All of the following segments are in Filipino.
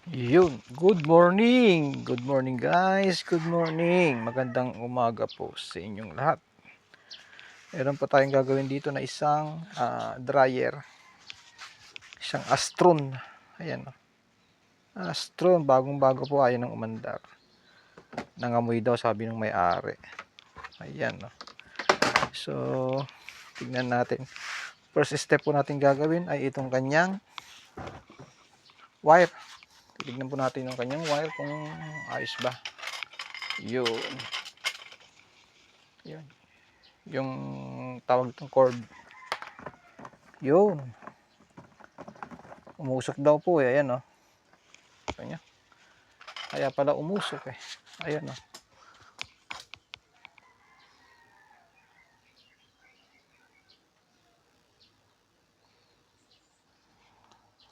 Yun, good morning! Good morning guys, good morning! Magandang umaga po sa inyong lahat. Meron pa tayong gagawin dito na isang dryer. Isang Astron. Ayan o. Astron, bagong bago po, ayaw ng umandar. Nangamoy daw, sabi ng may-ari. Ayan o. So, tignan natin. First step po natin gagawin ay itong kanyang wire. Tignan po natin yung kanyang wire kung ayos ba. Yun. Yun. Yung tawag ng cord. Yun. Umusok daw po eh. Ayan o. Kaya pala umusok eh. Ayan o.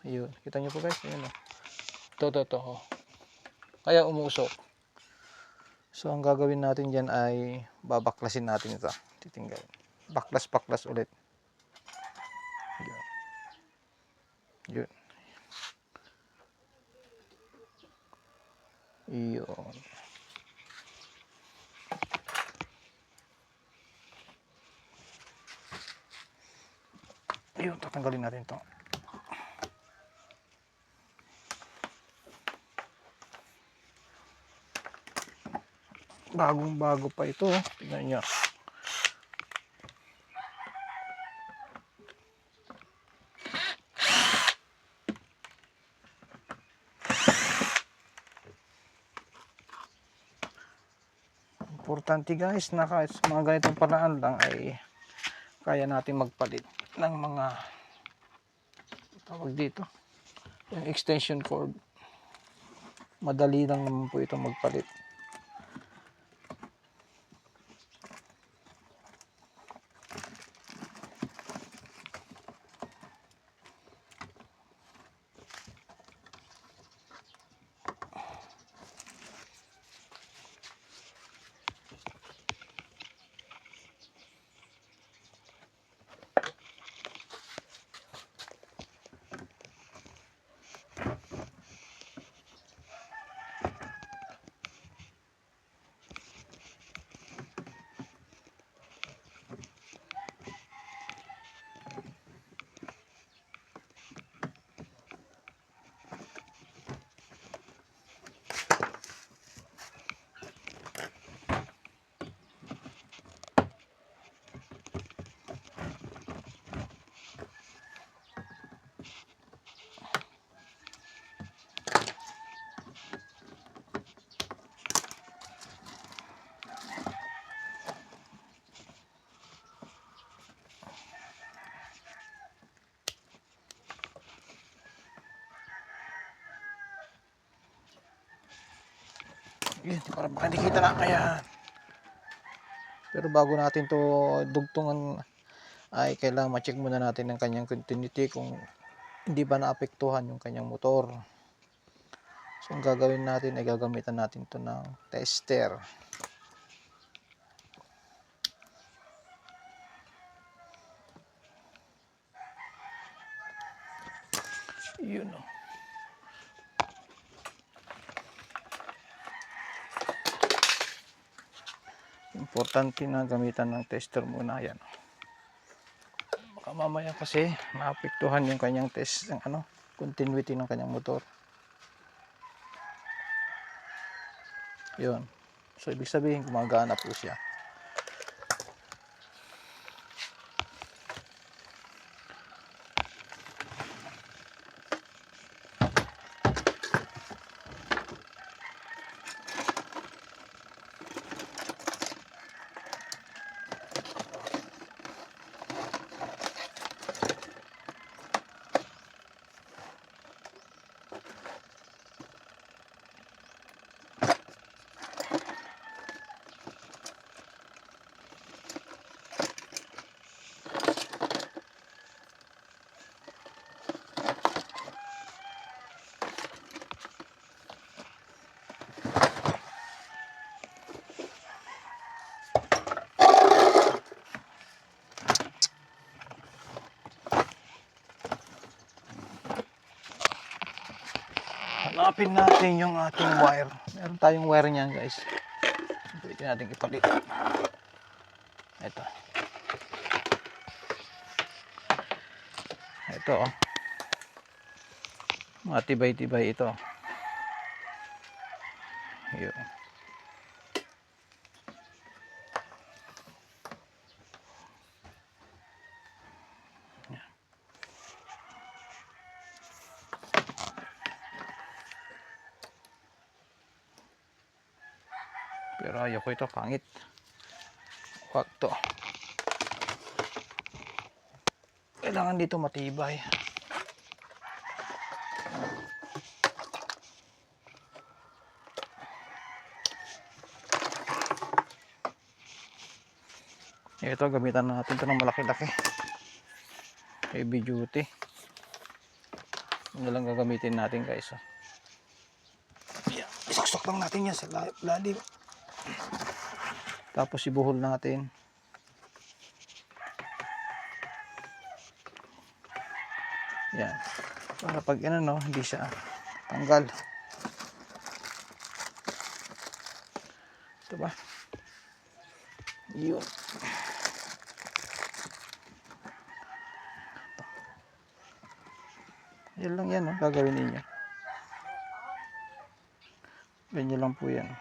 Ayun. Kita nyo po guys. Ayan o. To. Kaya umusok. So ang gagawin natin dyan ay babaklasin natin ito. Titinggal. Baklas ulit. Yun. Yun. Yun. Yun. Tatanggalin natin ito. Bagong bago pa ito. Tingnan nyo. Importante guys na kahit sa mga ganitong paraan lang ay kaya natin magpalit ng mga tawag dito yung extension cord. Madali lang naman po ito magpalit. Yun, para baka hindi kita na kaya. Pero bago natin to dugtungan ay kailangan ma-check muna natin ang kanyang continuity kung hindi ba naapektuhan yung kanyang motor. So ang gagawin natin ay gagamitan natin to ng tester. Yun o. Importante na gamitan ng tester muna yan. Baka mamaya kasi maapektuhan yung kanyang test ng continuity ng kanyang motor. Yun. So ibig sabihin gumagana po siya. Hanapin natin yung ating wire. Meron tayong wire niyan, guys. Pwede natin ipalit. Ito. Ito, oh. Matibay-tibay ito. Yun. Pero ayoko ito, pangit. Wag to. Kailangan dito matibay. Ito, gamitan natin ito ng malaki-laki. Heavy duty. Ano lang gagamitin natin, guys. Oh. Yan. Isaksok lang natin yan sa lalim. Tapos ibuhol natin. Yan. Para pag no, hindi siya tanggal. Ito ba? Yun. Yan lang yan, oh, gagawin ninyo. Ganyan lang po yan.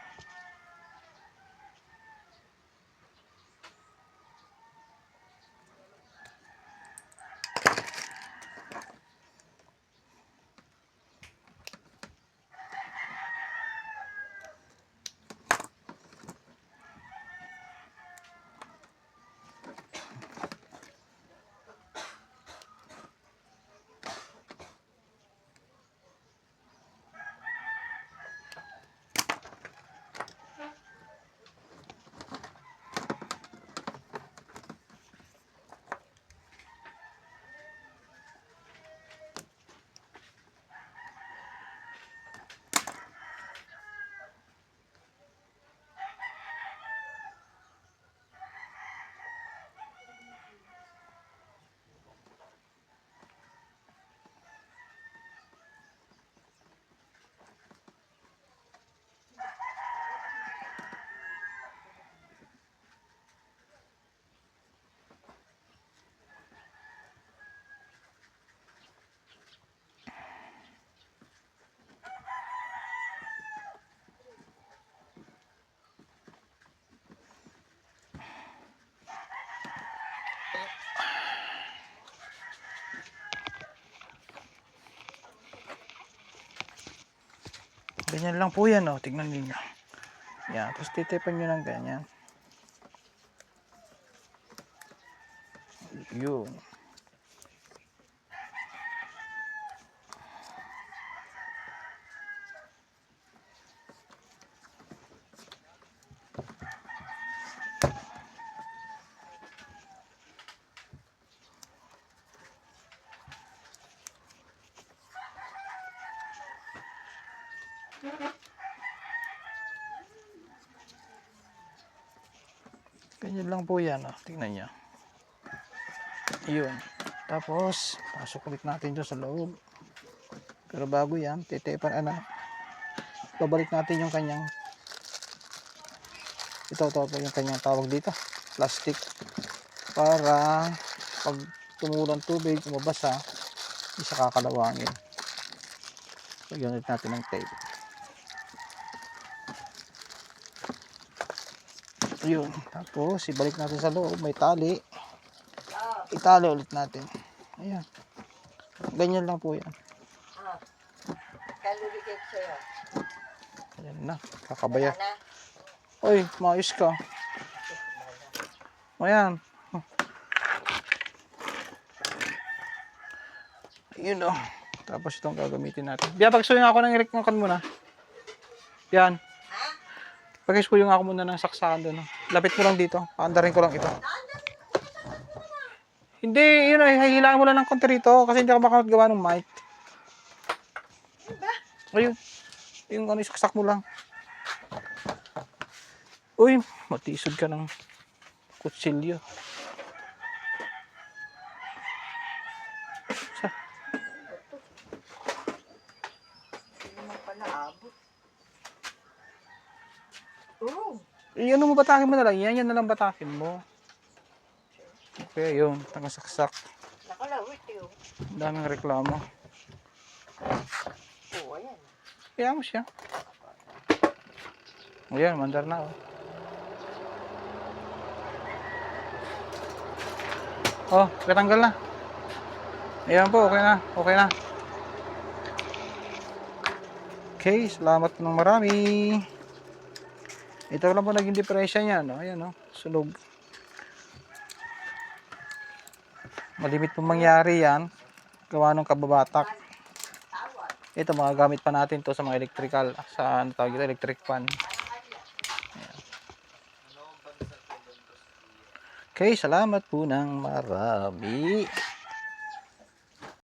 Ganyan lang po yan, oh. Tignan niyo. Yan. Tapos titipan nyo ng ganyan. Yun. Ganyan lang po yan, oh. Tingnan nyo. Yun. Tapos, pasok ulit natin dyan sa loob. Pero bago yan, titipan, babalik natin yung kanyang, ito yung kanyang tawag dito, plastic. Para, pag tumulang tubig, umabasa, hindi siya kakalawangin. Lagyan ulit natin ng tape. Yun. Tapos, ibalik natin sa loob. May tali. Itali ulit natin. Ayan. Ganyan lang po yan. Kaluligit sa'yo. Ayan na. Kakabaya. Oy, maayos ka. Ayan. Ayun, oh. Tapos itong gagamitin natin. Biya, pagsuyo ako ng electrical muna. Yan. Pag-suyo ako muna ng saksakan doon. Oh. Lapit mo lang dito. Paandarin ko lang ito. Hindi, yun ay hihilaan mo lang ng konti rito kasi hindi ako makagawa ng mic. Ayun. Yung isaksak mo lang. Uy, matisod ka ng kutsilyo. naabot. Oo. Ano mo, batakin mo na lang. Yan na lang batakin mo. Okay, yun. Nakasaksak. Nakalawit yun. Ang daming reklamo. Oo, ayan. Kaya mo siya. Ayan, mandar na. Oh, katanggal na. Ayan po, okay na. Okay na. Okay, salamat po ng marami. Ito lang po naging diferensya niya, no? Ayan, no? Sunog. Malimit po mangyari yan. Gawa ng kababatak. Ito, magagamit pa natin to sa mga electrical. Sa, ano tawag ito, electric fan. Ayan. Okay, salamat po ng marami.